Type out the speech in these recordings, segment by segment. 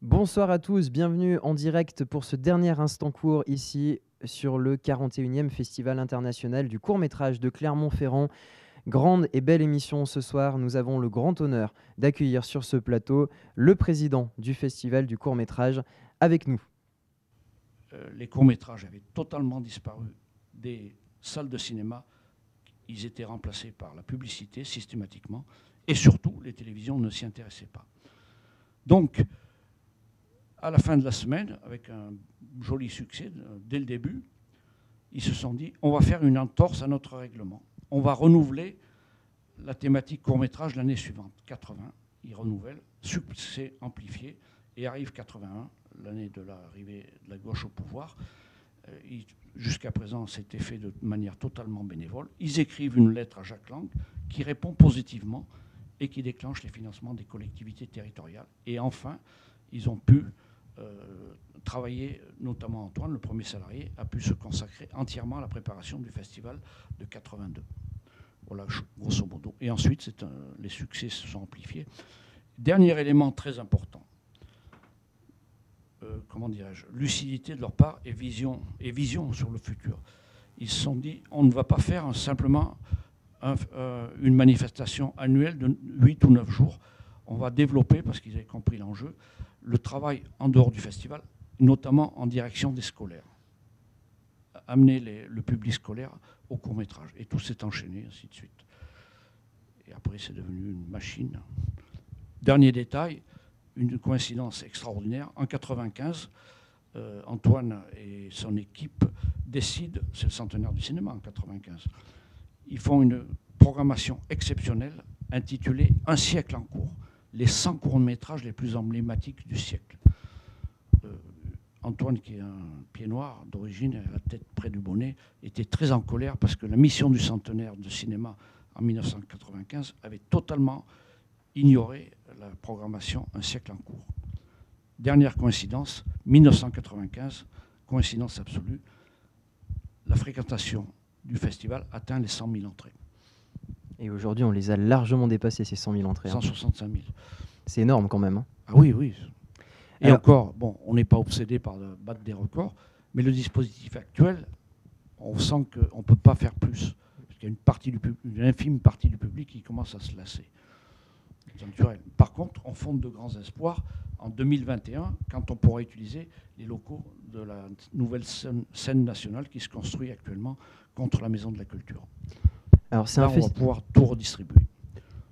Bonsoir à tous, bienvenue en direct pour ce dernier instant court ici sur le 41e Festival international du court-métrage de Clermont-Ferrand. Grande et belle émission ce soir, nous avons le grand honneur d'accueillir sur ce plateau le président du Festival du court-métrage avec nous. Les courts-métrages avaient totalement disparu des salles de cinéma. Ils étaient remplacés par la publicité systématiquement et surtout les télévisions ne s'y intéressaient pas. Donc, à la fin de la semaine, avec un joli succès dès le début, ils se sont dit on va faire une entorse à notre règlement. On va renouveler la thématique court-métrage l'année suivante, 80. Ils renouvellent, succès amplifié, et arrive 81, l'année de l'arrivée de la gauche au pouvoir. Jusqu'à présent, c'était fait de manière totalement bénévole. Ils écrivent une lettre à Jacques Lang qui répond positivement et qui déclenche les financements des collectivités territoriales. Et enfin, ils ont pu travailler, notamment Antoine, le premier salarié, a pu se consacrer entièrement à la préparation du festival de 82. Voilà, grosso modo. Et ensuite, les succès se sont amplifiés. Dernier élément très important, comment dirais-je, lucidité de leur part et vision sur le futur. Ils se sont dit, on ne va pas faire simplement une manifestation annuelle de 8 ou 9 jours. On va développer, parce qu'ils avaient compris l'enjeu, le travail en dehors du festival, notamment en direction des scolaires. Amener le public scolaire au court-métrage. Et tout s'est enchaîné, ainsi de suite. Et après, c'est devenu une machine. Dernier détail, une coïncidence extraordinaire. En 1995, Antoine et son équipe décident, c'est le centenaire du cinéma en 1995, ils font une programmation exceptionnelle intitulée « Un siècle en cours ». Les 100 courts-métrages les plus emblématiques du siècle. Antoine, qui est un pied noir d'origine, la tête près du bonnet, était très en colère parce que la mission du centenaire de cinéma en 1995 avait totalement ignoré la programmation Un siècle en cours. Dernière coïncidence, 1995, coïncidence absolue, la fréquentation du festival atteint les 100 000 entrées. Et aujourd'hui, on les a largement dépassés, ces 100 000 entrées. 165 000. C'est énorme quand même. Hein. Ah oui, oui. Et alors, encore, bon, on n'est pas obsédé par battre des records, mais le dispositif actuel, on sent qu'on ne peut pas faire plus. Parce qu'il y a une infime partie du public qui commence à se lasser. C'est naturel. Par contre, on fonde de grands espoirs en 2021, quand on pourra utiliser les locaux de la nouvelle scène nationale qui se construit actuellement contre la Maison de la Culture. Alors, là, on va pouvoir tout redistribuer.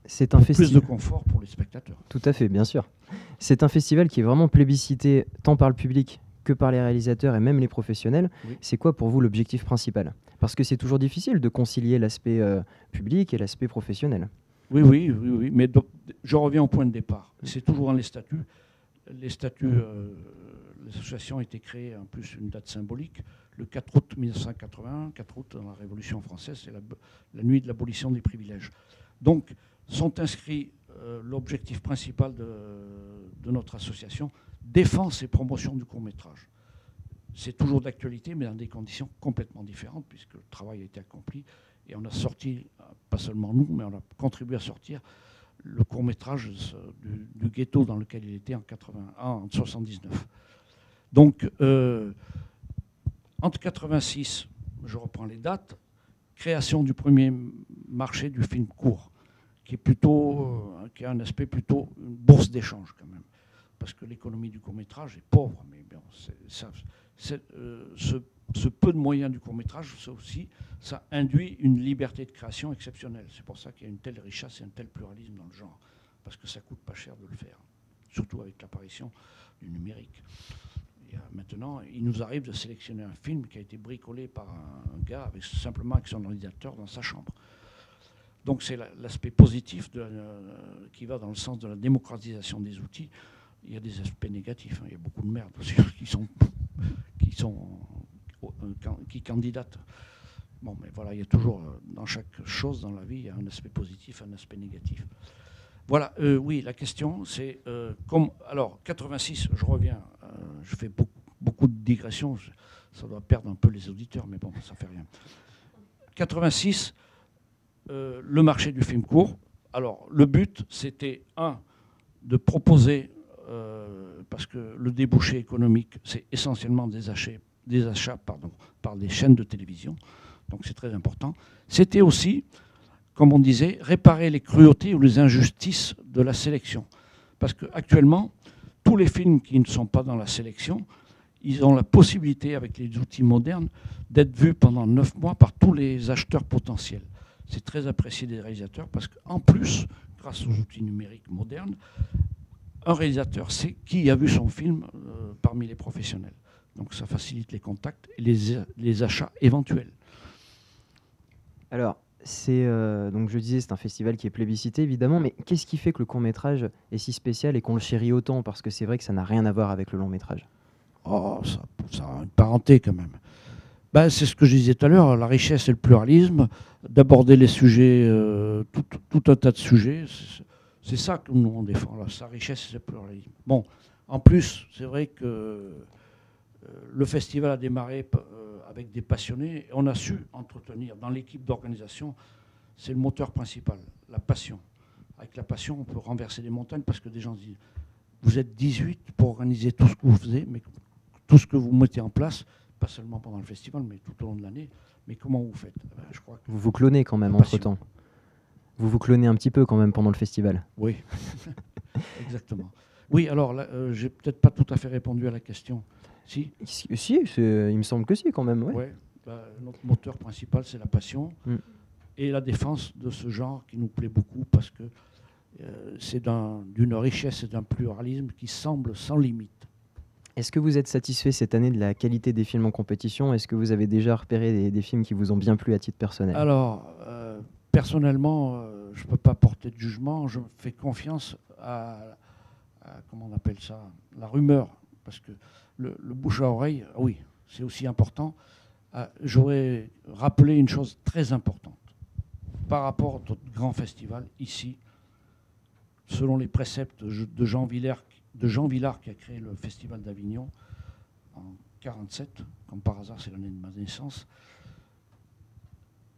C'est un festival. Plus de confort pour les spectateurs. Tout à fait, bien sûr. C'est un festival qui est vraiment plébiscité tant par le public que par les réalisateurs et même les professionnels. Oui. C'est quoi pour vous l'objectif principal? Parce que c'est toujours difficile de concilier l'aspect public et l'aspect professionnel. Oui. Mais je reviens au point de départ. C'est toujours dans les statuts. L'association a été créée en plus une date symbolique, le 4 août 1981, 4 août dans la Révolution française, c'est la nuit de l'abolition des privilèges. Donc, sont inscrits l'objectif principal de notre association, défense et promotion du court-métrage. C'est toujours d'actualité, mais dans des conditions complètement différentes, puisque le travail a été accompli. Et on a sorti, pas seulement nous, mais on a contribué à sortir le court-métrage du ghetto dans lequel il était en 1979. Donc, entre 86, je reprends les dates, création du premier marché du film court, qui a un aspect plutôt une bourse d'échange quand même, parce que l'économie du court-métrage est pauvre, mais bon, ce peu de moyens du court-métrage, ça induit une liberté de création exceptionnelle. C'est pour ça qu'il y a une telle richesse et un tel pluralisme dans le genre, parce que ça coûte pas cher de le faire, surtout avec l'apparition du numérique. Et maintenant, il nous arrive de sélectionner un film qui a été bricolé par un gars simplement avec son ordinateur dans sa chambre. Donc c'est l'aspect positif qui va dans le sens de la démocratisation des outils. Il y a des aspects négatifs, hein. Il y a beaucoup de merde aussi qui candidatent. Bon, mais voilà, il y a toujours, dans chaque chose dans la vie, il y a un aspect positif, un aspect négatif. Voilà, oui, la question, c'est alors, 86, je reviens, je fais beaucoup de digressions, ça doit perdre un peu les auditeurs, mais bon, ça fait rien. 86, le marché du film court. Alors, le but, c'était, de proposer, parce que le débouché économique, c'est essentiellement des achats par des chaînes de télévision, donc c'est très important. C'était aussi, comme on disait, réparer les cruautés ou les injustices de la sélection. Parce qu'actuellement, tous les films qui ne sont pas dans la sélection, ils ont la possibilité, avec les outils modernes, d'être vus pendant 9 mois par tous les acheteurs potentiels. C'est très apprécié des réalisateurs parce qu'en plus, grâce aux outils numériques modernes, un réalisateur sait qui a vu son film parmi les professionnels. Donc ça facilite les contacts et les achats éventuels. Alors, donc je disais, c'est un festival qui est plébiscité, évidemment, mais qu'est-ce qui fait que le court-métrage est si spécial et qu'on le chérit autant? Parce que c'est vrai que ça n'a rien à voir avec le long-métrage. Oh, ça a une parenté quand même. Ben, c'est ce que je disais tout à l'heure, la richesse et le pluralisme, d'aborder les sujets, tout un tas de sujets, c'est ça que nous on défend, là, sa richesse et le pluralisme. Bon, en plus, c'est vrai que le festival a démarré avec des passionnés, et on a su entretenir dans l'équipe d'organisation, c'est le moteur principal, la passion. Avec la passion, on peut renverser des montagnes parce que des gens disent, vous êtes 18 pour organiser tout ce que vous faisiez, mais tout ce que vous mettez en place, pas seulement pendant le festival, mais tout au long de l'année. Mais comment vous faites? Je crois que vous vous clonez quand même entre-temps. Vous vous clonez un petit peu quand même pendant le festival. Oui, exactement. Oui, alors, j'ai peut-être pas tout à fait répondu à la question. Si, il me semble que si quand même. Ouais. Ouais, notre moteur principal, c'est la passion et la défense de ce genre qui nous plaît beaucoup parce que c'est d'une richesse et d'un pluralisme qui semble sans limite. Est-ce que vous êtes satisfait cette année de la qualité des films en compétition? Est-ce que vous avez déjà repéré des films qui vous ont bien plu à titre personnel? Alors, personnellement, je ne peux pas porter de jugement. Je fais confiance à comment on appelle ça, la rumeur. Parce que le bouche à oreille, oui, c'est aussi important. J'aurais rappelé une chose très importante. Par rapport à notre grand festival, ici, selon les préceptes de Jean Vilar qui a créé le Festival d'Avignon en 1947, comme par hasard, c'est l'année de ma naissance,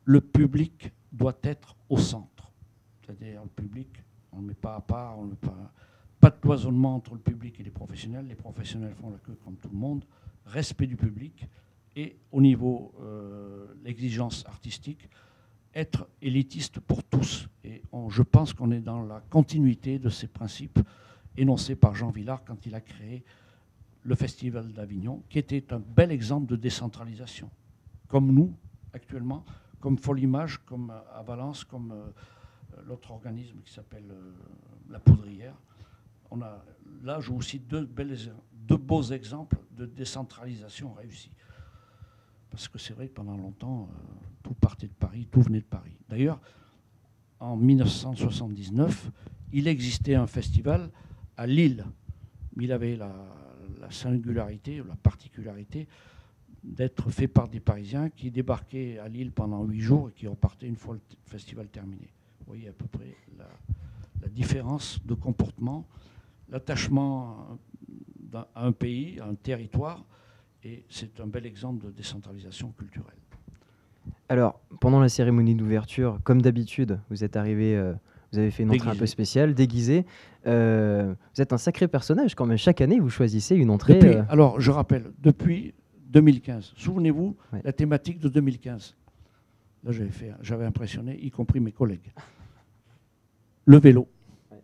le public doit être au centre. C'est-à-dire le public, on ne le met pas à part, on ne met pas de cloisonnement entre le public et les professionnels. Les professionnels font la queue comme tout le monde. Respect du public et au niveau l'exigence artistique, être élitiste pour tous. Et je pense qu'on est dans la continuité de ces principes énoncés par Jean Vilar quand il a créé le Festival d'Avignon, qui était un bel exemple de décentralisation. Comme nous, actuellement, comme Folimage, comme à Valence, comme l'autre organisme qui s'appelle La Poudrière. On a là aussi deux beaux exemples de décentralisation réussie. Parce que c'est vrai que pendant longtemps, tout partait de Paris, tout venait de Paris. D'ailleurs, en 1979, il existait un festival à Lille. Il avait la singularité, la particularité d'être fait par des Parisiens qui débarquaient à Lille pendant 8 jours et qui repartaient une fois le festival terminé. Vous voyez à peu près la différence de comportement, l'attachement à un pays, à un territoire, et c'est un bel exemple de décentralisation culturelle. Alors, pendant la cérémonie d'ouverture, comme d'habitude, vous êtes arrivé, vous avez fait une entrée un peu spéciale, déguisée. Vous êtes un sacré personnage quand même. Chaque année, vous choisissez une entrée. Alors, je rappelle, depuis 2015, souvenez-vous, la thématique de 2015. Là, j'avais impressionné, y compris mes collègues. Le vélo.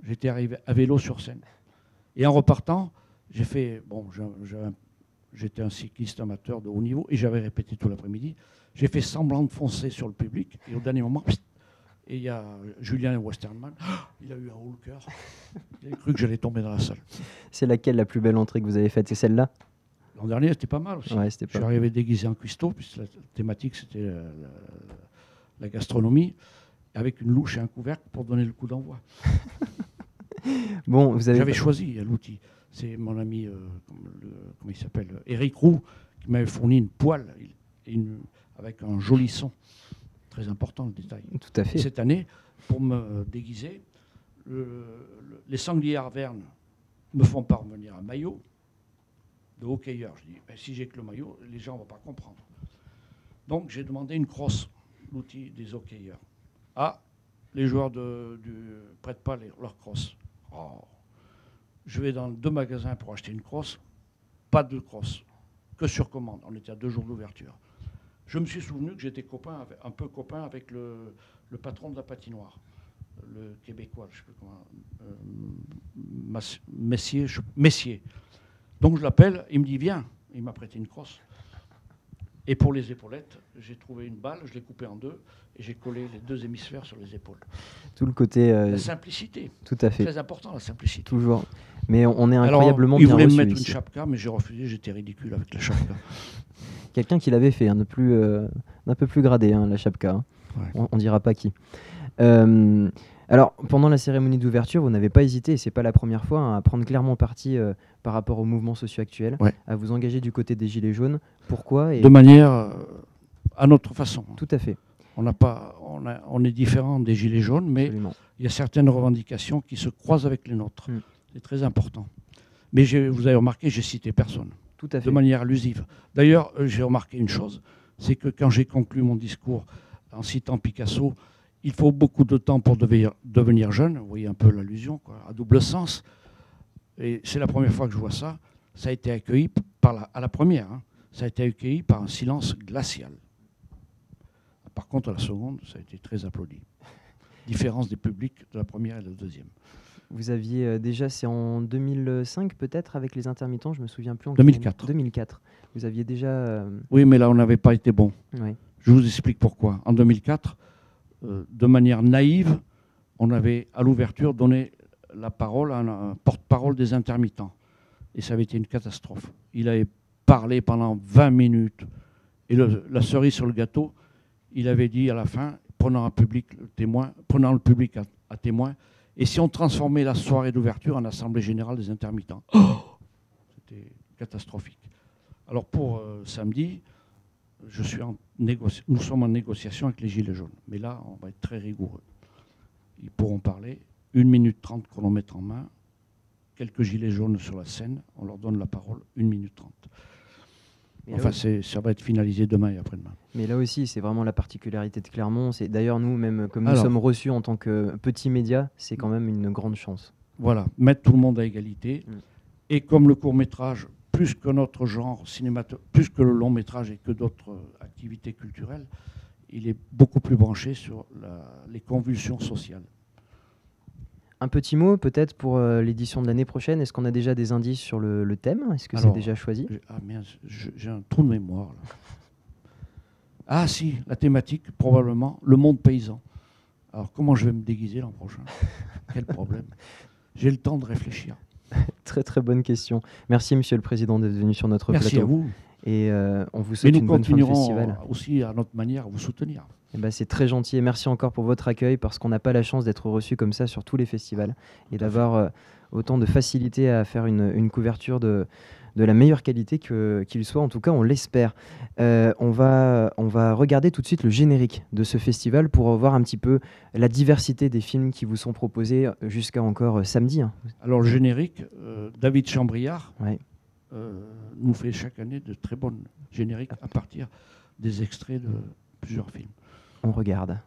J'étais arrivé à vélo sur scène. Et en repartant, j'ai fait... Bon, j'étais un cycliste amateur de haut niveau et j'avais répété tout l'après-midi. J'ai fait semblant de foncer sur le public et au dernier moment, et il y a Julien Westermann, il a eu un haut le cœur. Il a cru que j'allais tomber dans la salle. C'est laquelle la plus belle entrée que vous avez faite? C'est celle-là? L'an dernier, c'était pas mal aussi. Ouais, je suis arrivé déguisé en cuistot, puisque la thématique, c'était la gastronomie, avec une louche et un couvercle pour donner le coup d'envoi. Bon, j'avais choisi l'outil. C'est mon ami, comment il s'appelle, Eric Roux, qui m'avait fourni une poêle avec un joli son. Très important le détail. Tout à fait. Et cette année, pour me déguiser, les sangliers Arvernes me font parvenir un maillot de hockeyeur. Je dis, ben, si j'ai que le maillot, les gens ne vont pas comprendre. Donc j'ai demandé une crosse, l'outil des hockeyeurs. Ah, les joueurs du prêtent pas leur crosse. Oh. Je vais dans 2 magasins pour acheter une crosse, pas de crosse, que sur commande. On était à 2 jours d'ouverture. Je me suis souvenu que j'étais un peu copain avec le patron de la patinoire, le Québécois, je ne sais plus comment, Messier. Donc je l'appelle, il me dit viens, il m'a prêté une crosse. Et pour les épaulettes, j'ai trouvé une balle, je l'ai coupée en 2 et j'ai collé les 2 hémisphères sur les épaules. Tout le côté... La simplicité. Tout à fait. Très important, la simplicité. Toujours. Mais on est incroyablement bien reçu. Il voulait me mettre ici. une chapka, mais j'ai refusé, j'étais ridicule avec la chapka. Quelqu'un qui l'avait fait, d'un peu plus gradé, la chapka. Hein. Ouais. On dira pas qui. Alors, pendant la cérémonie d'ouverture, vous n'avez pas hésité, et c'est pas la première fois, à prendre clairement parti par rapport au mouvement socio-actuel, à vous engager du côté des Gilets jaunes. Pourquoi De manière à notre façon. Tout à fait. On est différent des Gilets jaunes, mais Absolument. il y a certaines revendications qui se croisent avec les nôtres. C'est très important. Mais vous avez remarqué, j'ai cité personne. Tout à fait. De manière allusive. D'ailleurs, j'ai remarqué une chose, c'est que quand j'ai conclu mon discours en citant Picasso, il faut beaucoup de temps pour devenir jeune. Vous voyez un peu l'allusion, quoi, à double sens. Et c'est la première fois que je vois ça. Ça a été accueilli à la première. Ça a été accueilli par un silence glacial. Par contre, à la seconde, ça a été très applaudi. Différence des publics de la première et de la deuxième. Vous aviez déjà, c'est en 2005 peut-être, avec les intermittents, je ne me souviens plus. En 2004. 2004. Vous aviez déjà... Oui, mais là, on n'avait pas été bon. Oui. Je vous explique pourquoi. En 2004, de manière naïve, on avait à l'ouverture donné la parole à un porte-parole des intermittents. Et ça avait été une catastrophe. Il avait parlé pendant 20 minutes. Et la cerise sur le gâteau, il avait dit à la fin, prenant le public à témoin, et si on transformait la soirée d'ouverture en assemblée générale des intermittents. C'était catastrophique. Alors pour samedi, nous sommes en négociation avec les Gilets jaunes. Mais là, on va être très rigoureux. Ils pourront parler 1 minute 30 chronomètre en main, quelques Gilets jaunes sur la scène, on leur donne la parole 1 minute 30. Enfin, ça va être finalisé demain et après-demain. Mais là aussi, c'est vraiment la particularité de Clermont. C'est d'ailleurs nous, même comme nous sommes reçus en tant que petits médias, c'est quand même une grande chance. Voilà, mettre tout le monde à égalité. Et comme le court-métrage, plus que notre genre cinématographique, plus que le long-métrage et que d'autres activités culturelles, il est beaucoup plus branché sur les convulsions sociales. Un petit mot peut-être pour l'édition de l'année prochaine. Est-ce qu'on a déjà des indices sur le thème? Est-ce que c'est déjà choisi? Ah merde, j'ai un trou de mémoire là. Ah si, la thématique, probablement, le monde paysan. Alors comment je vais me déguiser l'an prochain? Quel problème? J'ai le temps de réfléchir. Très très bonne question. Merci Monsieur le Président d'être venu sur notre plateau. Merci à vous. Et on vous souhaite une bonne fin de festival. Mais nous continuerons aussi à notre manière à vous soutenir. Eh ben, c'est très gentil et merci encore pour votre accueil parce qu'on n'a pas la chance d'être reçu comme ça sur tous les festivals et d'avoir autant de facilité à faire une couverture de la meilleure qualité qu'il soit. En tout cas, on l'espère. On va regarder tout de suite le générique de ce festival pour voir un petit peu la diversité des films qui vous sont proposés jusqu'à encore samedi. Alors le générique, David Chambriard ouais. Nous fait chaque année de très bonnes génériques à partir des extraits de plusieurs films. On regarde.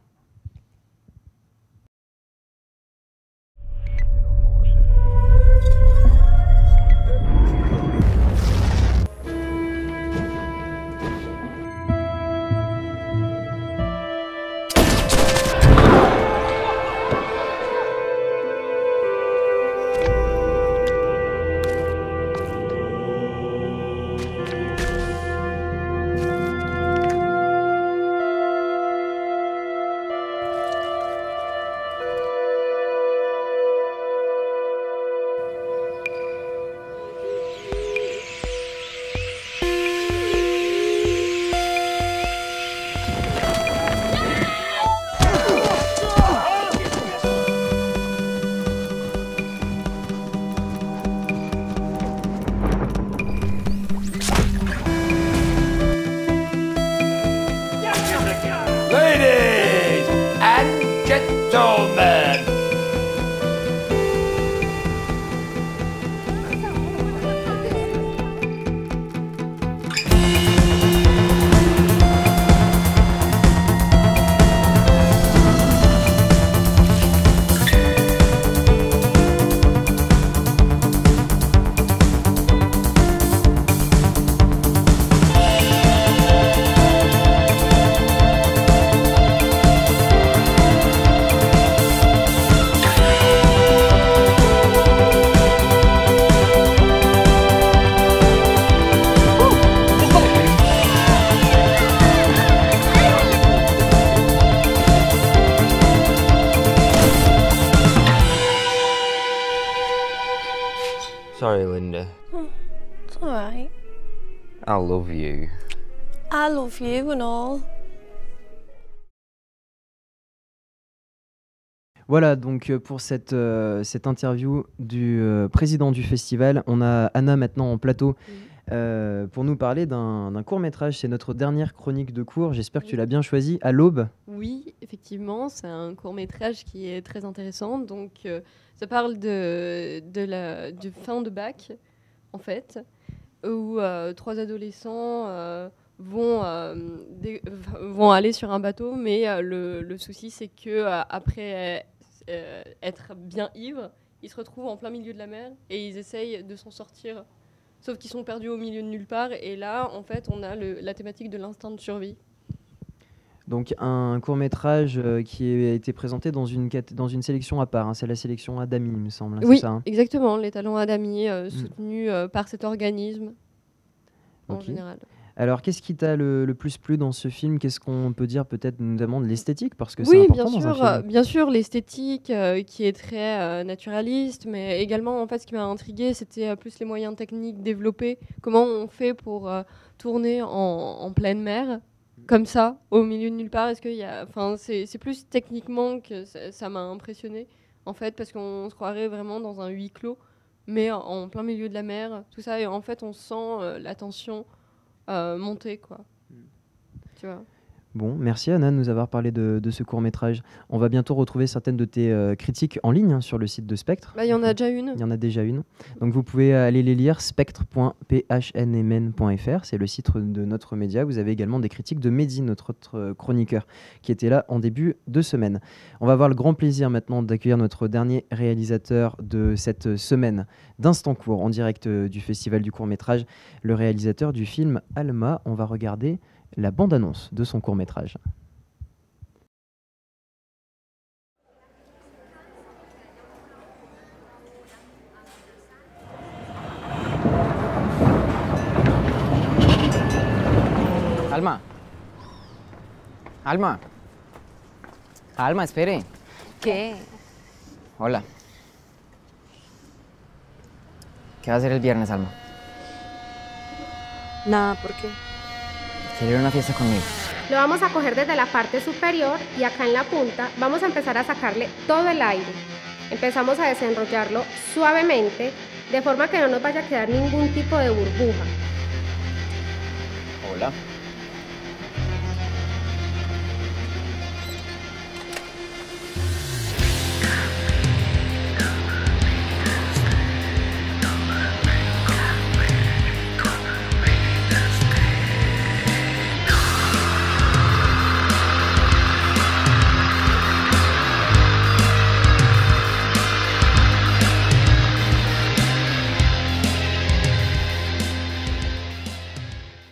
so bad. Sorry, Linda. It's alright. I love you. I love you and all. Voilà, donc pour cette interview du président du festival, on a Anna maintenant en plateau pour nous parler d'un court-métrage. C'est notre dernière chronique de cours. J'espère que tu l'as bien choisi, À l'aube. Oui, effectivement, c'est un court-métrage qui est très intéressant. Donc, ça parle du fin de bac, en fait, où 3 adolescents vont aller sur un bateau, mais le souci, c'est que après être bien ivres, ils se retrouvent en plein milieu de la mer et ils essayent de s'en sortir. Sauf qu'ils sont perdus au milieu de nulle part. Et là, en fait, on a la thématique de l'instinct de survie. Donc un court-métrage qui a été présenté dans une sélection à part. Hein. C'est la sélection Adami, il me semble. Hein, Oui, c'est ça, hein. exactement. Les talents Adami, soutenus par cet organisme en Ok. général. Alors, qu'est-ce qui t'a le plus plu dans ce film? Qu'est-ce qu'on peut dire peut-être notamment de l'esthétique? Parce que c'est Oui, important dans un film. bien sûr, l'esthétique qui est très naturaliste, mais également, en fait, ce qui m'a intriguée, c'était plus les moyens techniques développés. Comment on fait pour tourner en pleine mer, comme ça, au milieu de nulle part? Est-ce qu'il y a... Enfin, c'est plus techniquement que ça m'a impressionné, en fait, parce qu'on se croirait vraiment dans un huis clos, mais en plein milieu de la mer, tout ça, et en fait, on sent la tension monter, quoi. Tu vois. Bon, merci Anna de nous avoir parlé de ce court-métrage. On va bientôt retrouver certaines de tes critiques en ligne hein, sur le site de Spectre. Bah, il y en a déjà une. Il y en a déjà une. Donc vous pouvez aller les lire, spectre.phnmn.fr, c'est le site de notre média. Vous avez également des critiques de Mehdi, notre autre chroniqueur, qui était là en début de semaine. On va avoir le grand plaisir maintenant d'accueillir notre dernier réalisateur de cette semaine d'Instant Court en direct du Festival du court-métrage, le réalisateur du film Alma. On va regarder la bande-annonce de son court-métrage. Alma. Alma. Alma, espere. ¿Qué? Hola. ¿Qué va a hacer el viernes, Alma? Nada, ¿por qué? Quiero ir a una fiesta conmigo. Lo vamos a coger desde la parte superior y acá en la punta vamos a empezar a sacarle todo el aire. Empezamos a desenrollarlo suavemente, de forma que no nos vaya a quedar ningún tipo de burbuja. Hola.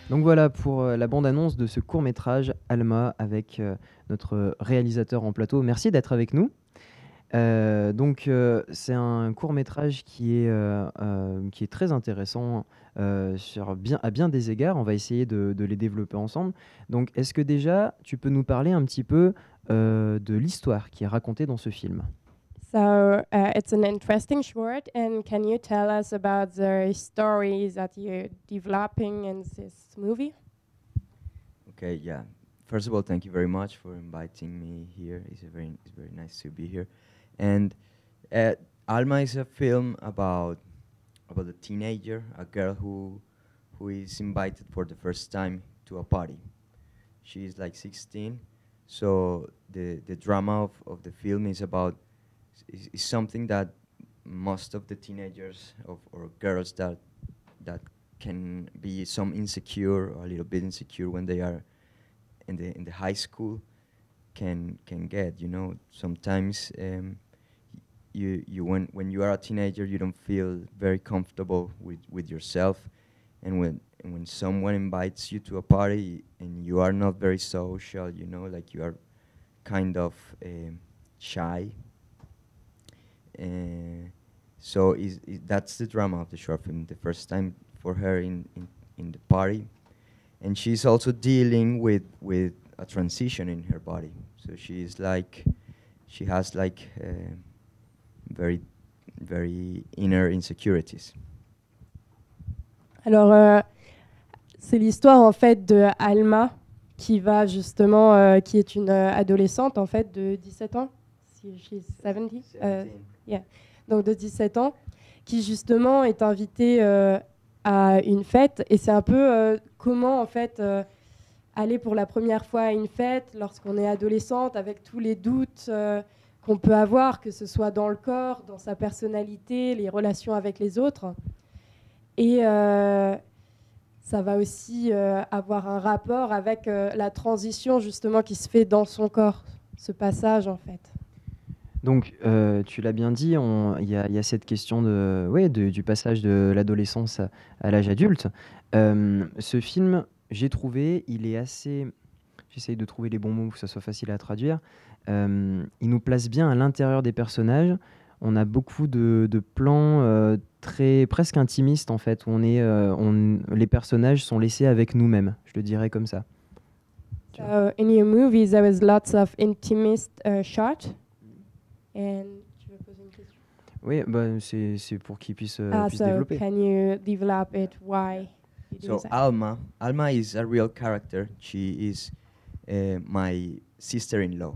Donc voilà pour la bande-annonce de ce court-métrage Alma avec notre réalisateur en plateau. Merci d'être avec nous. C'est un court-métrage qui est très intéressant à bien des égards. On va essayer de les développer ensemble. Donc est-ce que déjà tu peux nous parler un petit peu de l'histoire qui est racontée dans ce film? So it's an interesting short, and can you tell us about the stories that you're developing in this movie? Okay, yeah. First of all, thank you very much for inviting me here. It's very nice to be here. And Alma is a film about a teenager, a girl who is invited for the first time to a party. She is like 16, So the drama of the film is about is something that most of the teenagers or girls that can be some insecure or a little bit insecure when they are in the high school can get. You know, sometimes you when you are a teenager, you don't feel very comfortable with yourself, and when someone invites you to a party and you are not very social, you know, like you are kind of shy. So that's the drama of the short film. The first time for her in the party, and she's also dealing with a transition in her body. So she has like very very inner insecurities. Alors, c'est l'histoire en fait de Alma qui va justement, qui est une adolescente en fait de 17 ans. She's 70. Yeah. Donc de 17 ans, qui justement est invitée à une fête, et c'est un peu comment en fait aller pour la première fois à une fête lorsqu'on est adolescente, avec tous les doutes qu'on peut avoir, que ce soit dans le corps, dans sa personnalité, les relations avec les autres. Et ça va aussi avoir un rapport avec la transition justement qui se fait dans son corps, ce passage en fait. Donc, tu l'as bien dit, il y a cette question du passage de l'adolescence à l'âge adulte. Ce film, j'ai trouvé, il est assez... J'essaye de trouver les bons mots pour que ça soit facile à traduire. Il nous place bien à l'intérieur des personnages. On a beaucoup de plans presque intimistes, en fait, où les personnages sont laissés avec nous-mêmes, je le dirais comme ça. So, in your movies, there was lots of intimate shots. And tu veux poser une question? Oui, bah, c'est pour qu'ils puissent So développer. can you develop it? Why you do So that? Alma is a real character. She is my sister-in-law,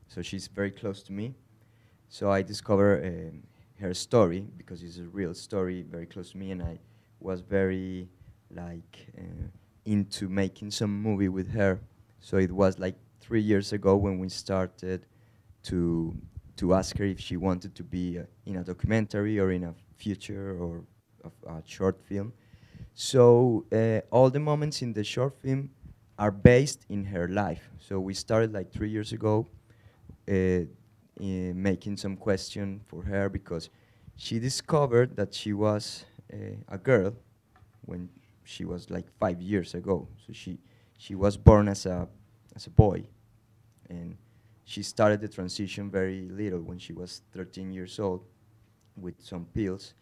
so she's very close to me. So I discover her story because it's a real story, very close to me, and I was very into making some movie with her. So it was like 3 years ago when we started to ask her if she wanted to be in a documentary or in a feature or a short film. So all the moments in the short film are based in her life. So we started like 3 years ago making some question for her because she discovered that she was a girl when she was like 5 years ago. So she was born as a boy, and she started the transition very little when she was 13 years old with some pills.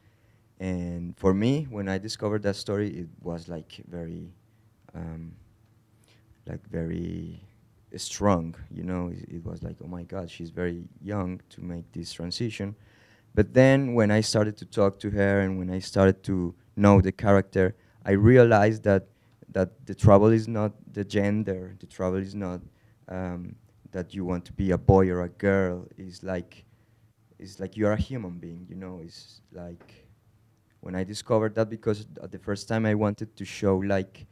And for me, when I discovered that story, it was like very strong, you know. It was like, oh my God, she's very young to make this transition. But then when I started to talk to her and when I started to know the character, I realized that the trouble is not the gender, the trouble is not that you want to be a boy or a girl. It's like you're a human being, you know. It's like when I discovered that, because at the first time I wanted to show like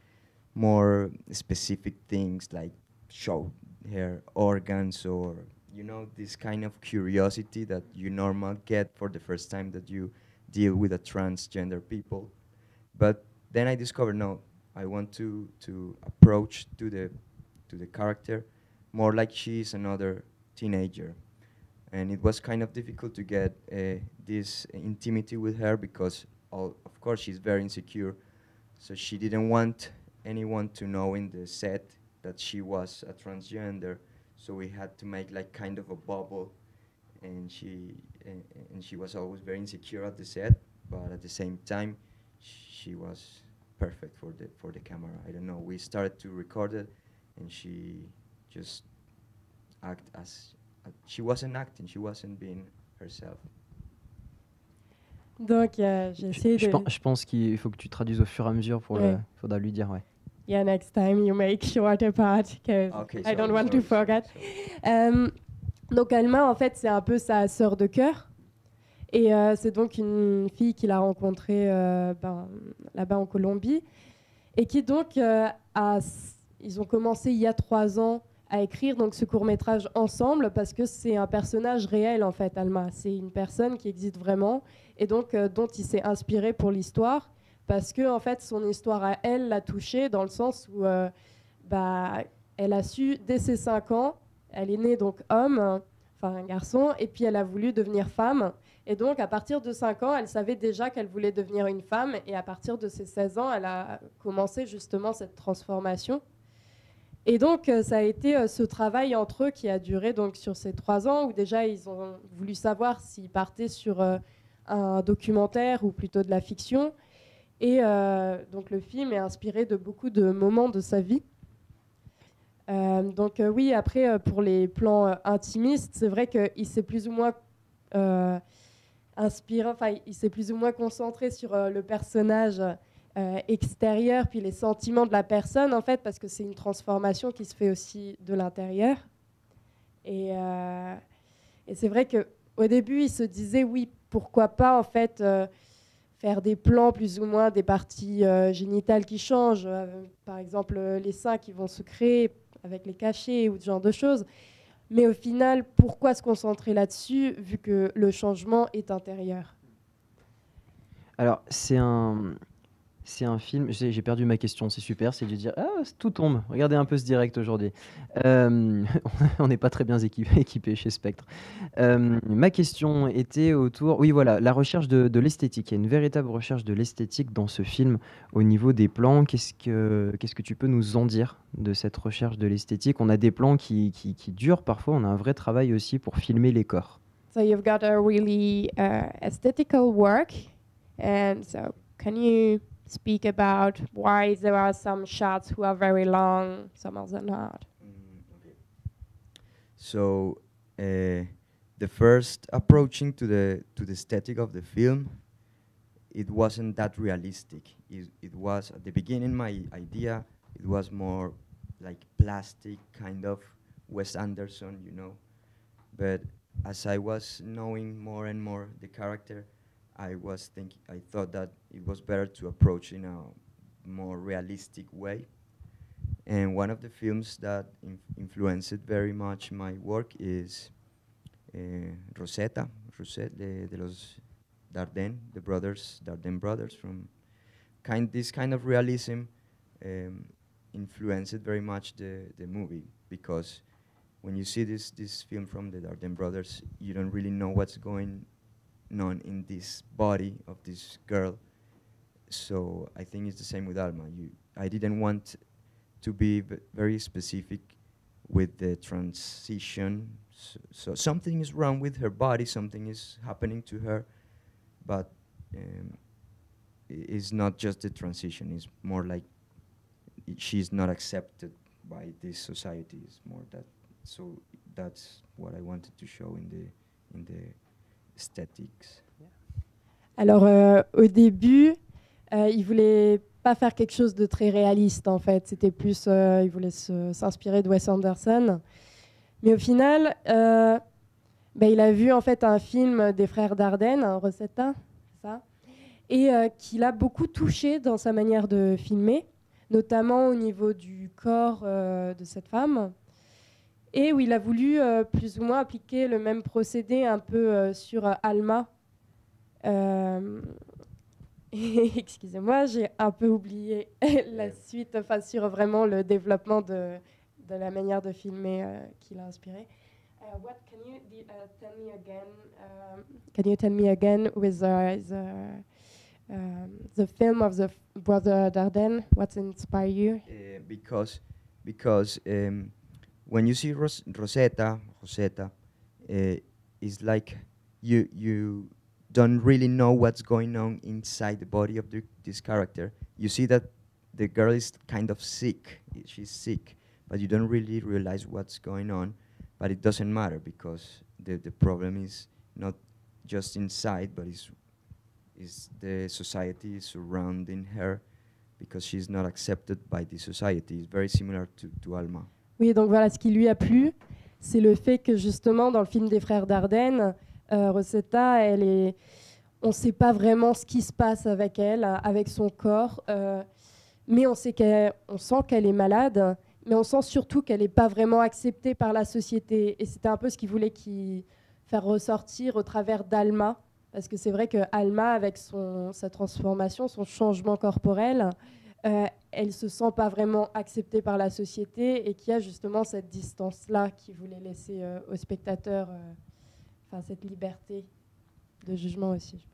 more specific things, like show her organs or, you know, this kind of curiosity that you normally get for the first time that you deal with a transgender people. But then I discovered, no, I want to approach to the character more like she's another teenager. And it was kind of difficult to get this intimacy with her because, of course, she's very insecure. So she didn't want anyone to know in the set that she was a transgender. So we had to make like kind of a bubble. And she was always very insecure at the set, but at the same time, she was perfect for the camera. I don't know. We started to record it, and she just act as she wasn't acting. She wasn't being herself. Donc j'ai essayé de... Je pense qu'il faut que tu traduises au fur et à mesure pour Ouais. faudra lui dire, ouais. Yeah, next time you make shorter part because Okay, I don't sorry, want to sorry, forget. sorry. Donc Alma, en fait, c'est un peu sa sœur de cœur. Et c'est donc une fille qu'il a rencontrée là-bas en Colombie. Et qui donc, ils ont commencé il y a 3 ans à écrire donc ce court-métrage ensemble parce que c'est un personnage réel en fait, Alma. C'est une personne qui existe vraiment et donc dont il s'est inspiré pour l'histoire parce que en fait son histoire à elle l'a touchée dans le sens où elle a su dès ses 5 ans, elle est née donc homme, enfin un garçon, et puis elle a voulu devenir femme. Et donc à partir de 5 ans, elle savait déjà qu'elle voulait devenir une femme et à partir de ses 16 ans, elle a commencé justement cette transformation. Et donc, ça a été ce travail entre eux qui a duré donc, sur ces 3 ans, où déjà, ils ont voulu savoir s'ils partaient sur un documentaire ou plutôt de la fiction. Et donc, le film est inspiré de beaucoup de moments de sa vie. Oui, après, pour les plans intimistes, c'est vrai qu'il s'est plus ou moins il s'est plus ou moins concentré sur le personnage extérieur, puis les sentiments de la personne, en fait, parce que c'est une transformation qui se fait aussi de l'intérieur. Et c'est vrai qu'au début, il se disait, oui, pourquoi pas, en fait, faire des plans plus ou moins des parties génitales qui changent, par exemple, les seins qui vont se créer avec les cachets ou ce genre de choses. Mais au final, pourquoi se concentrer là-dessus, vu que le changement est intérieur? Alors, c'est un film, j'ai perdu ma question, c'est super, c'est de dire ah, tout tombe, regardez un peu ce direct aujourd'hui. On n'est pas très bien équipé chez Spectre. Ma question était autour, oui voilà, la recherche de l'esthétique. Il y a une véritable recherche de l'esthétique dans ce film au niveau des plans. Qu'est-ce que tu peux nous en dire de cette recherche de l'esthétique? On a des plans qui durent parfois, on a un vrai travail aussi pour filmer les corps. So you've got a really aesthetical work, and so can you speak about why there are some shots who are very long, some others are not? Okay. So the first approaching to the aesthetic of the film, it wasn't that realistic. It was at the beginning my idea. It was more like plastic, kind of Wes Anderson, you know. But as I was knowing more and more the character, I thought that it was better to approach in a more realistic way. And one of the films that influenced very much my work is Rosetta de los Dardenne, the Dardenne brothers. From this kind of realism influenced very much the movie, because when you see this film from the Dardenne brothers, you don't really know what's going on in this body of this girl. So I think it's the same with Alma. I didn't want to be very specific with the transition. So something is wrong with her body, something is happening to her, but it's not just the transition, it's more like she's not accepted by this society. It's more that, so that's what I wanted to show in the aesthetics. Alors, au début, il voulait pas faire quelque chose de très réaliste, en fait. C'était plus, il voulait s'inspirer de Wes Anderson. Mais au final, il a vu en fait un film des frères Dardenne, Rosetta, ça, et qui l'a beaucoup touché dans sa manière de filmer, notamment au niveau du corps de cette femme, et où il a voulu plus ou moins appliquer le même procédé un peu sur Alma. Excusez-moi, j'ai un peu oublié la suite, enfin sur vraiment le développement de la manière de filmer qui l'a inspiré. What can you tell me again? Can you tell me again with the film of the brother Dardenne? What inspired you? Because when you see Rosetta, it's like you don't really know what's going on inside the body of this character. You see that the girl is kind of sick. She's sick, but you don't really realize what's going on. But it doesn't matter, because the problem is not just inside, but is the society surrounding her, because she's not accepted by the society. It's very similar to Alma. Oui, donc voilà, ce qui lui a plu, c'est le fait que justement dans le film des frères Dardenne, Rosetta, on ne sait pas vraiment ce qui se passe avec elle, avec son corps, mais on sent qu'elle est malade mais on sent surtout qu'elle n'est pas vraiment acceptée par la société. Et c'était un peu ce qu'il voulait faire ressortir au travers d'Alma, parce que c'est vrai que Alma, avec sa transformation, son changement corporel, elle ne se sent pas vraiment acceptée par la société et qu'il y a justement cette distance-là qu'il voulait laisser aux spectateurs, cette liberté de jugement aussi.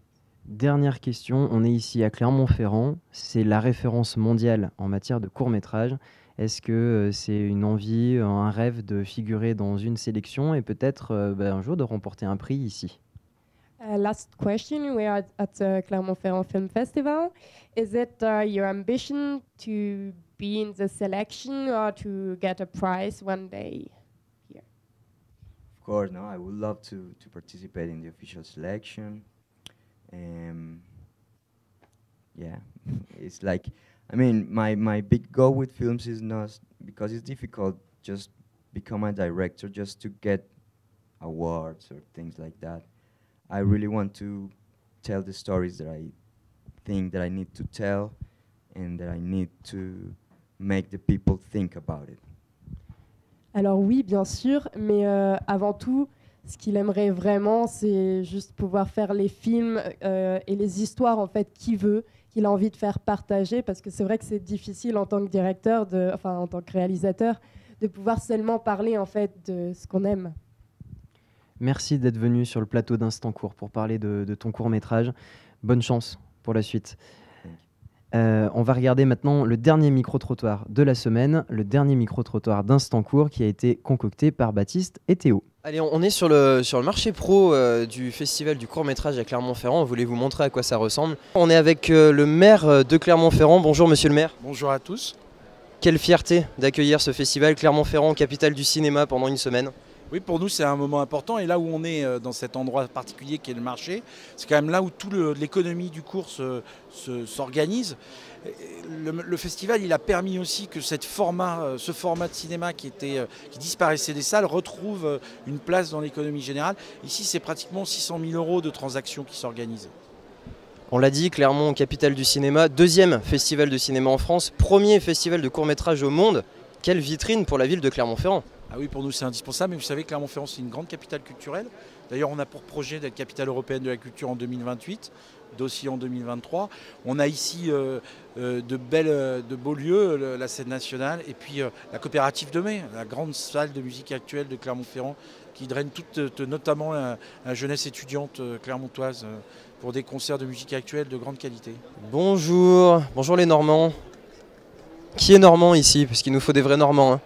Dernière question, on est ici à Clermont-Ferrand, c'est la référence mondiale en matière de court-métrage. Est-ce que c'est une envie, un rêve de figurer dans une sélection et peut-être un jour de remporter un prix ici? Last question, we are at the Clermont-Ferrand Film Festival. Is it your ambition to be in the selection or to get a prize one day here? Of course, no, I would love to participate in the official selection. Yeah, it's like, I mean, my big goal with films is not, because it's difficult, just become a director just to get awards or things like that. I really want to tell the stories that I think that I need to tell and that I need to make the people think about it. Alors oui, bien sûr, mais avant tout, ce qu'il aimerait vraiment, c'est juste pouvoir faire les films et les histoires en fait qu'il a envie de faire partager, parce que c'est vrai que c'est difficile en tant que directeur, en tant que réalisateur, de pouvoir seulement parler en fait de ce qu'on aime. Merci d'être venu sur le plateau d'Instant Court pour parler de ton court-métrage. Bonne chance pour la suite. On va regarder maintenant le dernier micro-trottoir de la semaine, le dernier micro-trottoir d'Instant Court qui a été concocté par Baptiste et Théo. Allez, on est sur le marché pro du festival du court-métrage à Clermont-Ferrand. On voulait vous montrer à quoi ça ressemble. On est avec le maire de Clermont-Ferrand. Bonjour monsieur le maire. Bonjour à tous. Quelle fierté d'accueillir ce festival Clermont-Ferrand, capitale du cinéma, pendant une semaine. Oui, pour nous, c'est un moment important. Et là où on est dans cet endroit particulier qui est le marché, c'est quand même là où toute l'économie du court s'organise. Le festival, il a permis aussi que ce format de cinéma qui disparaissait des salles retrouve une place dans l'économie générale. Ici, c'est pratiquement 600 000 € de transactions qui s'organisent. On l'a dit, Clermont, capitale du cinéma, deuxième festival de cinéma en France, premier festival de court-métrage au monde. Quelle vitrine pour la ville de Clermont-Ferrand. Ah oui, pour nous c'est indispensable, mais vous savez, Clermont-Ferrand c'est une grande capitale culturelle. D'ailleurs, on a pour projet d'être capitale européenne de la culture en 2028, d'aussi en 2023. On a ici de beaux lieux, la scène nationale, et puis la coopérative de mai, la grande salle de musique actuelle de Clermont-Ferrand, qui draine notamment la jeunesse étudiante clermontoise pour des concerts de musique actuelle de grande qualité. Bonjour les Normands. Qui est normand ici? Parce qu'il nous faut des vrais Normands. Hein.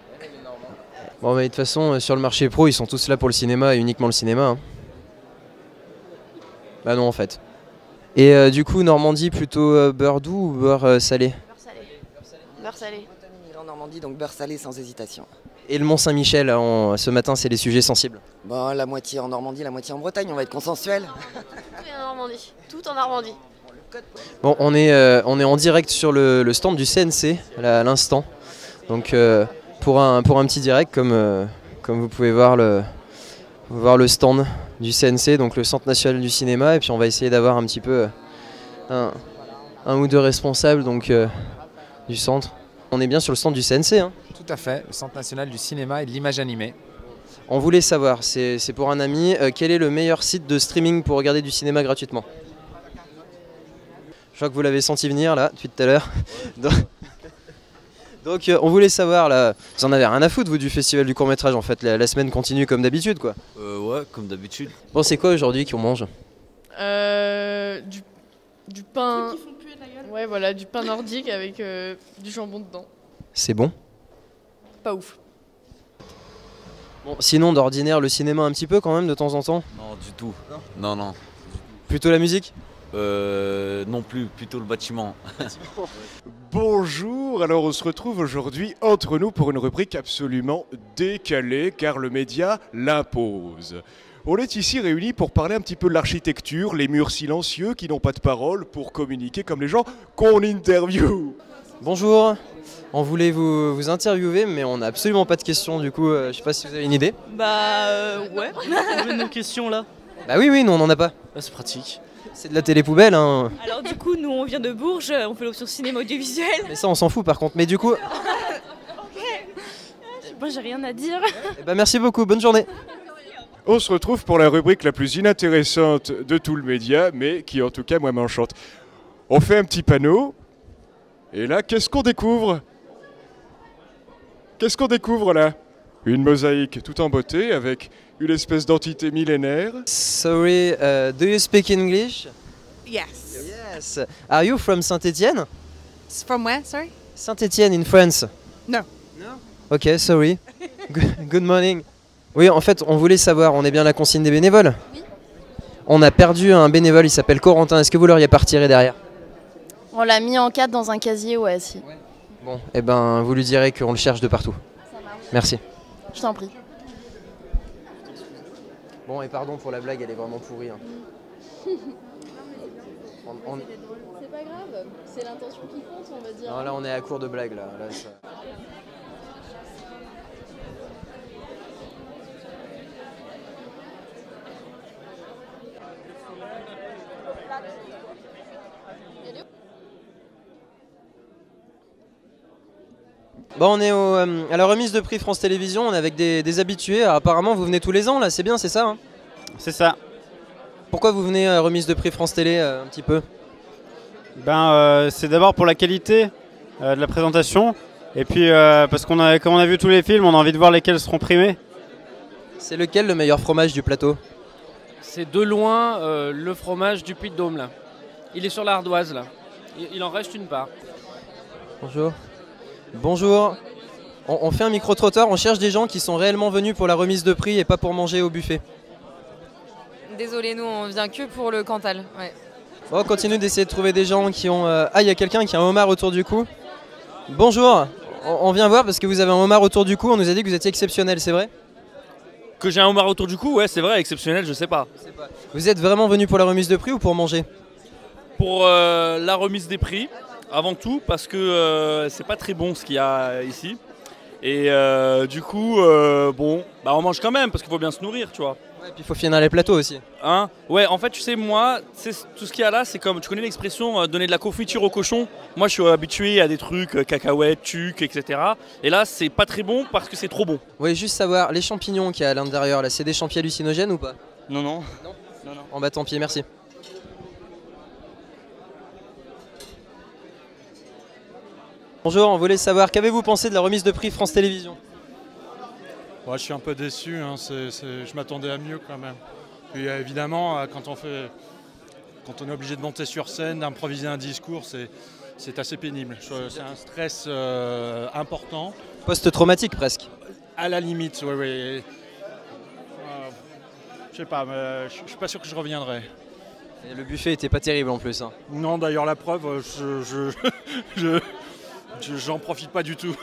Bon, mais de toute façon, sur le marché pro, ils sont tous là pour le cinéma et uniquement le cinéma. Hein. Bah non, en fait. Et du coup, Normandie, plutôt beurre doux ou beurre salé? Beurre salé. Beurre salé. En Normandie, donc beurre salé sans hésitation. Et le Mont-Saint-Michel, ce matin, c'est les sujets sensibles? Bon, la moitié en Normandie, la moitié en Bretagne, on va être consensuel. Tout est en Normandie. Tout en Normandie. Bon, on est en direct sur le stand du CNC, là, à l'instant. Donc... Pour un petit direct, comme vous pouvez voir le stand du CNC, donc le Centre National du Cinéma, et puis on va essayer d'avoir un petit peu un ou deux responsables donc, du centre. On est bien sur le stand du CNC. Hein. Tout à fait, le Centre National du Cinéma et de l'Image Animée. On voulait savoir, c'est pour un ami, quel est le meilleur site de streaming pour regarder du cinéma gratuitement? Je crois que vous l'avez senti venir là, depuis tout à l'heure. Donc on voulait savoir, là, vous en avez rien à foutre vous du festival du court-métrage en fait, la semaine continue comme d'habitude quoi. Ouais, comme d'habitude. Bon, c'est quoi aujourd'hui qu'on mange? Du pain... Ouais, voilà, du pain nordique avec du jambon dedans. C'est bon? Pas ouf. Bon, sinon d'ordinaire, le cinéma un petit peu quand même de temps en temps? Non, du tout. Non. Plutôt la musique? Non plus, plutôt le bâtiment. Bonjour, alors on se retrouve aujourd'hui entre nous pour une rubrique absolument décalée car le média l'impose. On est ici réunis pour parler un petit peu de l'architecture, les murs silencieux qui n'ont pas de parole pour communiquer comme les gens qu'on interviewe. Bonjour, on voulait vous interviewer mais on n'a absolument pas de questions du coup, je sais pas si vous avez une idée. Ouais, on veut nos questions là. Bah oui, nous on n'en a pas. Bah, c'est pratique. C'est de la télé-poubelle hein. Alors du coup, nous on vient de Bourges, on fait l'option cinéma audiovisuel. Mais ça on s'en fout par contre, mais du coup... Moi, j'ai rien à dire. Eh ben, merci beaucoup, bonne journée. On se retrouve pour la rubrique la plus inintéressante de tout le média, mais qui en tout cas, moi, m'enchante. On fait un petit panneau, et là, qu'est-ce qu'on découvre? Qu'est-ce qu'on découvre là? Une mosaïque tout en beauté, avec une espèce d'entité millénaire. Sorry, do you speak English? Yes. Yes. Are you from Saint-Étienne? From where, sorry? Saint-Étienne, in France. No. Ok, sorry. Good morning. Oui, en fait, on voulait savoir, on est bien la consigne des bénévoles? Oui. On a perdu un bénévole, il s'appelle Corentin. Est-ce que vous l'auriez pas retiré derrière? On l'a mis en 4 dans un casier, ouais, si. Bon, eh ben, vous lui direz qu'on le cherche de partout. Merci. Je t'en prie. Bon, et pardon pour la blague, elle est vraiment pourrie. Hein. C'est pas grave, c'est l'intention qui compte, on va dire. Non, là, on est à court de blagues, là. Ça... Bon, on est à la remise de prix France Télévisions, on est avec des habitués. Alors, apparemment, vous venez tous les ans, là, c'est bien, c'est ça hein? C'est ça. Pourquoi vous venez à la remise de prix France Télé un petit peu? C'est d'abord pour la qualité de la présentation, et puis parce comme on a vu tous les films, on a envie de voir lesquels seront primés. C'est lequel le meilleur fromage du plateau? C'est de loin le fromage du Puy-de-Dôme, là. Il est sur l'ardoise, là. Il en reste une part. Bonjour. Bonjour. On fait un micro-trottoir, on cherche des gens qui sont réellement venus pour la remise de prix et pas pour manger au buffet. Désolé, nous on vient que pour le Cantal. Ouais. Bon, continue d'essayer de trouver des gens qui ont... Ah, il y a quelqu'un qui a un homard autour du cou. Bonjour. On vient voir parce que vous avez un homard autour du cou, on nous a dit que vous étiez exceptionnel, c'est vrai? Que j'ai un homard autour du cou, ouais c'est vrai, exceptionnel, je sais pas. Vous êtes vraiment venu pour la remise de prix ou pour manger? Pour la remise des prix, avant tout, parce que c'est pas très bon ce qu'il y a ici. Et du coup, bon, bah on mange quand même, parce qu'il faut bien se nourrir, tu vois. Ouais, et puis il faut finir les plateaux aussi. Hein? Ouais, en fait, tu sais, moi, tout ce qu'il y a là, c'est comme, tu connais l'expression donner de la confiture au cochon? Moi, je suis habitué à des trucs, cacahuètes, tucs, etc. Et là, c'est pas très bon parce que c'est trop bon. Oui, juste savoir, les champignons qu'il y a à l'intérieur, là, c'est des champignons hallucinogènes ou pas? Non, non. Non. Oh bah tant pis, merci. Bonjour, on voulait savoir, qu'avez-vous pensé de la remise de prix France Télévisions? Ouais, je suis un peu déçu, hein. Je m'attendais à mieux quand même. Puis évidemment, quand on est obligé de monter sur scène, d'improviser un discours, c'est assez pénible. C'est un stress important. Post-traumatique presque. À la limite, oui. Je sais pas, mais je suis pas sûr que je reviendrai. Et le buffet était pas terrible en plus. Hein. Non, d'ailleurs la preuve, j'en profite pas du tout.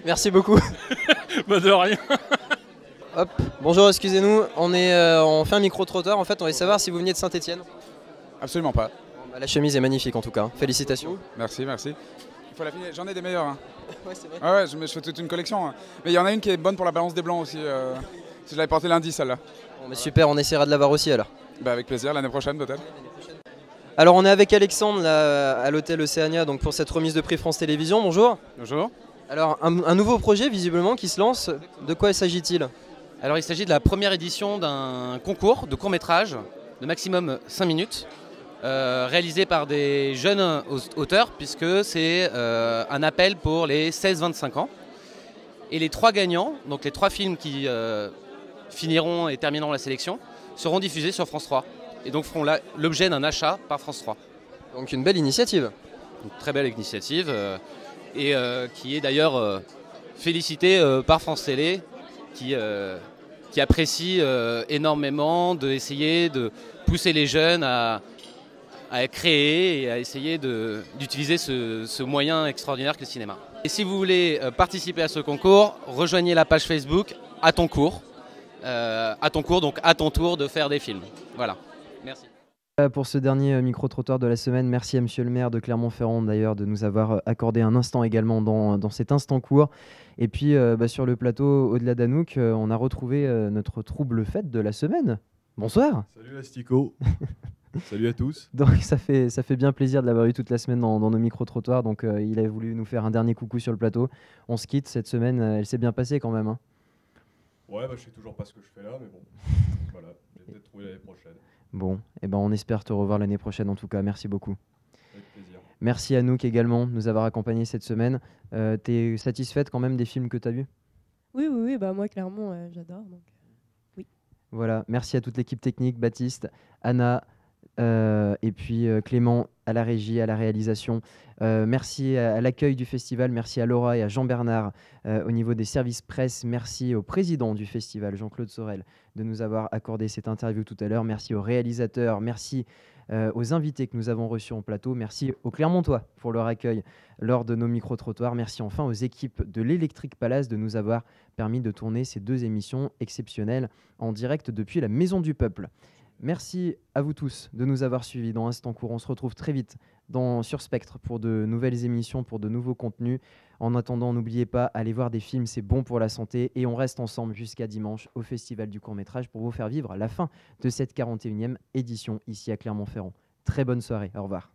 Merci beaucoup. Bah de rien. Hop, bonjour, excusez-nous, on fait un micro-trottoir, en fait on va savoir si vous veniez de Saint-Étienne. Absolument pas. Bon, bah, la chemise est magnifique en tout cas, félicitations. Merci. Il faut la finir, j'en ai des meilleurs. Hein. Ouais, c'est vrai. Ouais, je fais toute une collection. Hein. Mais il y en a une qui est bonne pour la balance des blancs aussi. Je l'avais portée lundi celle-là. Bon, mais super, on essaiera de l'avoir aussi alors. Bah avec plaisir, l'année prochaine peut-être. Alors on est avec Alexandre là, à l'hôtel Océania donc pour cette remise de prix France Télévisions, bonjour. Bonjour. Alors un nouveau projet visiblement qui se lance, de quoi s'agit-il? Alors il s'agit de la première édition d'un concours de court-métrage de maximum 5 minutes, réalisé par des jeunes auteurs puisque c'est un appel pour les 16-25 ans. Et les 3 gagnants, donc les 3 films qui finiront et termineront la sélection, seront diffusés sur France 3 et donc feront l'objet d'un achat par France 3. Donc une belle initiative. Une très belle initiative et qui est d'ailleurs félicitée par France Télé qui apprécie énormément d'essayer de pousser les jeunes à créer et à essayer d'utiliser ce moyen extraordinaire que le cinéma. Et si vous voulez participer à ce concours, rejoignez la page Facebook À ton cours. Donc à ton tour de faire des films. Voilà, merci. Pour ce dernier micro-trottoir de la semaine, merci à monsieur le maire de Clermont-Ferrand d'ailleurs de nous avoir accordé un instant également dans cet instant court. Et puis sur le plateau, au-delà d'Anouk, on a retrouvé notre trouble fête de la semaine. Bonsoir. Salut Astico. Salut à tous. Donc ça fait bien plaisir de l'avoir eu toute la semaine dans nos micro-trottoirs. Donc il a voulu nous faire un dernier coucou sur le plateau. On se quitte cette semaine, elle s'est bien passée quand même. Hein. Ouais, bah, je sais toujours pas ce que je fais là, mais bon, voilà, je vais peut-être trouver l'année prochaine. Bon, et ben on espère te revoir l'année prochaine en tout cas. Merci beaucoup. Avec plaisir. Merci à Anouk également de nous avoir accompagnés cette semaine. T'es satisfaite quand même des films que tu as vus? Oui, bah moi clairement j'adore. Donc, oui. Voilà, merci à toute l'équipe technique, Baptiste, Anna, et puis Clément à la régie, à la réalisation. Merci à l'accueil du festival, merci à Laura et à Jean-Bernard au niveau des services presse. Merci au président du festival, Jean-Claude Sorel, de nous avoir accordé cette interview tout à l'heure. Merci aux réalisateurs, merci aux invités que nous avons reçus en plateau. Merci aux Clermontois pour leur accueil lors de nos micro-trottoirs. Merci enfin aux équipes de l'Electric Palace de nous avoir permis de tourner ces 2 émissions exceptionnelles en direct depuis la Maison du Peuple. Merci à vous tous de nous avoir suivis dans Instant Court. On se retrouve très vite sur Spectre pour de nouvelles émissions, pour de nouveaux contenus. En attendant, n'oubliez pas, allez voir des films, c'est bon pour la santé. Et on reste ensemble jusqu'à dimanche au Festival du court-métrage pour vous faire vivre la fin de cette 41e édition ici à Clermont-Ferrand. Très bonne soirée, au revoir.